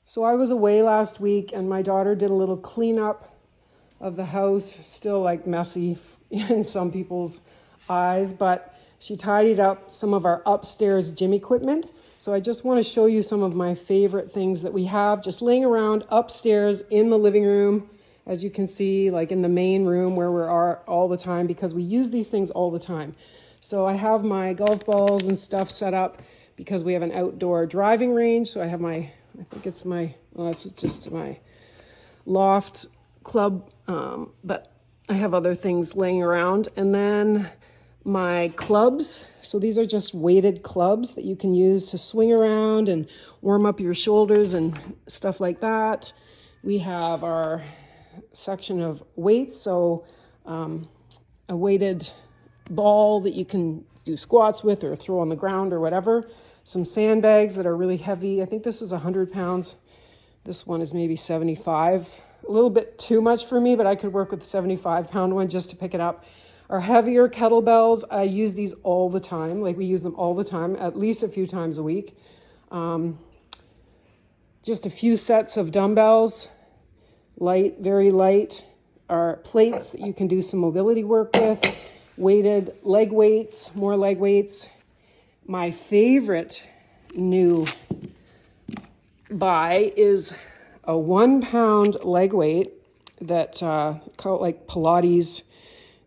So I was away last week and my daughter did a little cleanup of the house, still like messy in some people's eyes, but she tidied up some of our upstairs gym equipment. So I just want to show you some of my favorite things that we have just laying around upstairs in the living room, as you can see, like in the main room where we are all the time because we use these things all the time. So I have my golf balls and stuff set up because we have an outdoor driving range. So I have my, I think it's my, well, this is just my loft club, but I have other things laying around. And then my clubs. So these are just weighted clubs that you can use to swing around and warm up your shoulders and stuff like that. We have our section of weights. So a weighted ball that you can do squats with or throw on the ground or whatever. Some sandbags that are really heavy. I think this is 100 pounds. This one is maybe 75. A little bit too much for me, but I could work with the 75-pound one just to pick it up. Our heavier kettlebells, I use these all the time. Like we use them all the time, at least a few times a week. Just a few sets of dumbbells, light, very light. Our plates that you can do some mobility work with. Weighted leg weights, more leg weights. My favorite new buy is a 1 pound leg weight that call it like Pilates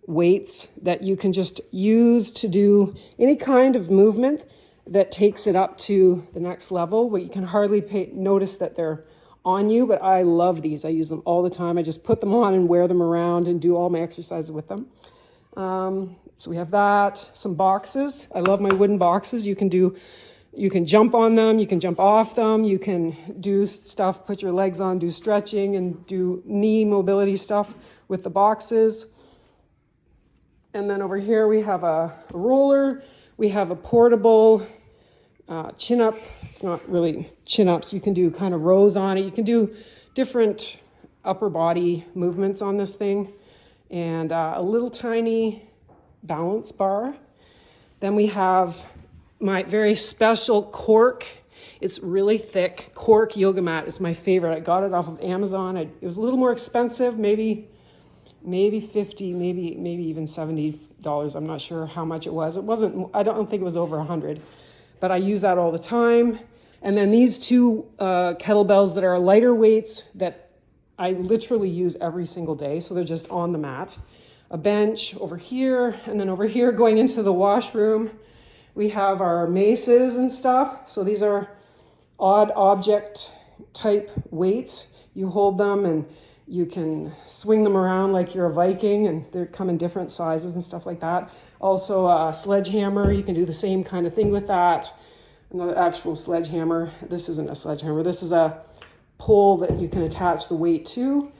weights that you can just use to do any kind of movement that takes it up to the next level where you can hardly notice that they're on you, but I love these. I use them all the time. I just put them on and wear them around and do all my exercises with them. So we have that, some boxes. I love my wooden boxes. You can jump on them, you can jump off them, you can do stuff, put your legs on, do stretching and do knee mobility stuff with the boxes. And then over here we have a roller. We have a portable chin-up. It's not really chin-ups. You can do kind of rows on it. You can do different upper body movements on this thing. And a little tiny balance bar. Then we have my very special cork. It's really thick. Cork yoga mat is my favorite. I got it off of Amazon. It was a little more expensive, maybe 50, maybe even $70. I'm not sure how much it was. I don't think it was over 100, but I use that all the time. And then these two kettlebells that are lighter weights that I literally use every single day. So they're just on the mat. A bench over here, and then over here going into the washroom, we have our maces and stuff. So these are odd object type weights. You hold them and you can swing them around like you're a Viking, and they come in different sizes and stuff like that. Also a sledgehammer, you can do the same kind of thing with that. Another actual sledgehammer. This isn't a sledgehammer. This is a pole that you can attach the weight to,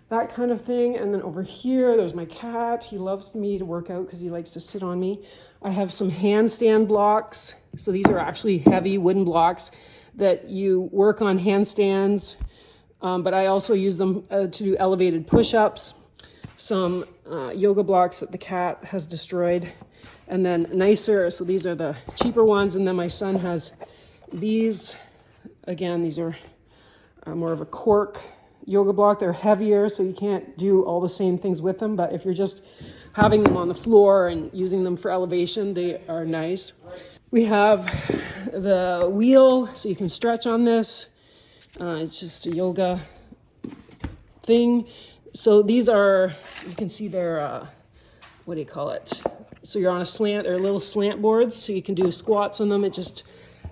that kind of thing. And then over here, there's my cat. He loves me to work out because he likes to sit on me. I have some handstand blocks. So these are actually heavy wooden blocks that you work on handstands. But I also use them to do elevated push-ups, some yoga blocks that the cat has destroyed, and then nicer. So these are the cheaper ones. And then my son has these. Again, these are more of a cork yoga block. They're heavier, so you can't do all the same things with them. But if you're just having them on the floor and using them for elevation, they are nice. We have the wheel, so you can stretch on this. It's just a yoga thing. So these are, you can see they're, what do you call it? So you're on a slant, or little slant boards, so you can do squats on them. It just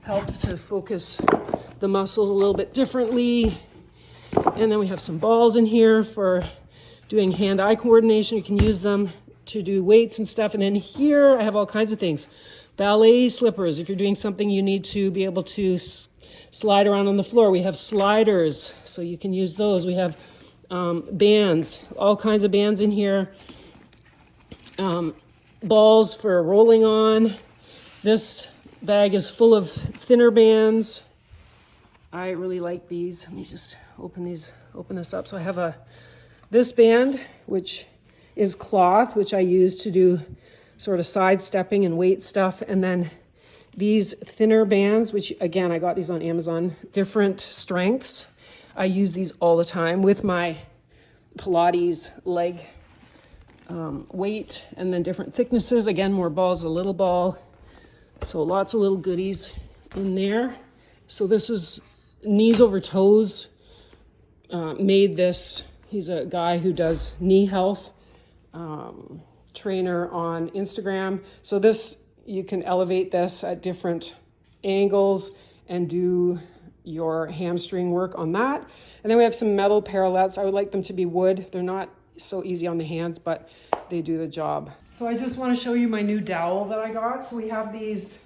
helps to focus the muscles a little bit differently. And then we have some balls in here for doing hand-eye coordination. You can use them to do weights and stuff. And then here I have all kinds of things. Ballet slippers. If you're doing something you need to be able to slide around on the floor. We have sliders, so you can use those. We have bands, all kinds of bands in here. Balls for rolling on. This bag is full of thinner bands. I really like these. Let me just open this up. So I have this band, which is cloth, which I use to do sort of sidestepping and weight stuff. And then these thinner bands, which again, I got these on Amazon, different strengths. I use these all the time with my Pilates leg weight, and then different thicknesses. Again, more balls, a little ball. So lots of little goodies in there. So this is Knees Over Toes made this. He's a guy who does knee health, trainer on Instagram. So this, you can elevate this at different angles and do your hamstring work on that. And then we have some metal parallettes. I would like them to be wood. They're not so easy on the hands, but they do the job. So I just want to show you my new dowel that I got. So we have these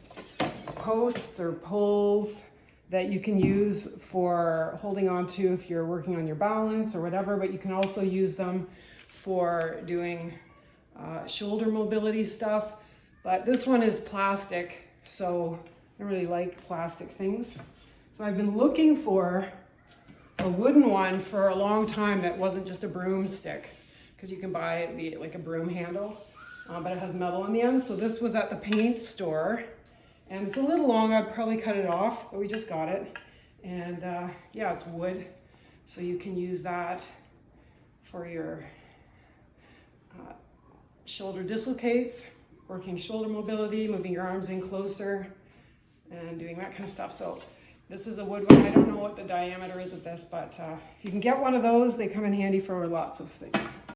posts or poles that you can use for holding on to if you're working on your balance or whatever, but you can also use them for doing shoulder mobility stuff. But this one is plastic, so I really like plastic things. So I've been looking for a wooden one for a long time that wasn't just a broomstick, because you can buy like a broom handle, but it has metal on the end. So this was at the paint store, and it's a little long. I'd probably cut it off, but we just got it. And yeah, it's wood, so you can use that for your shoulder dislocates, working shoulder mobility, moving your arms in closer, and doing that kind of stuff. So this is a wood one. I don't know what the diameter is of this, but if you can get one of those, they come in handy for lots of things.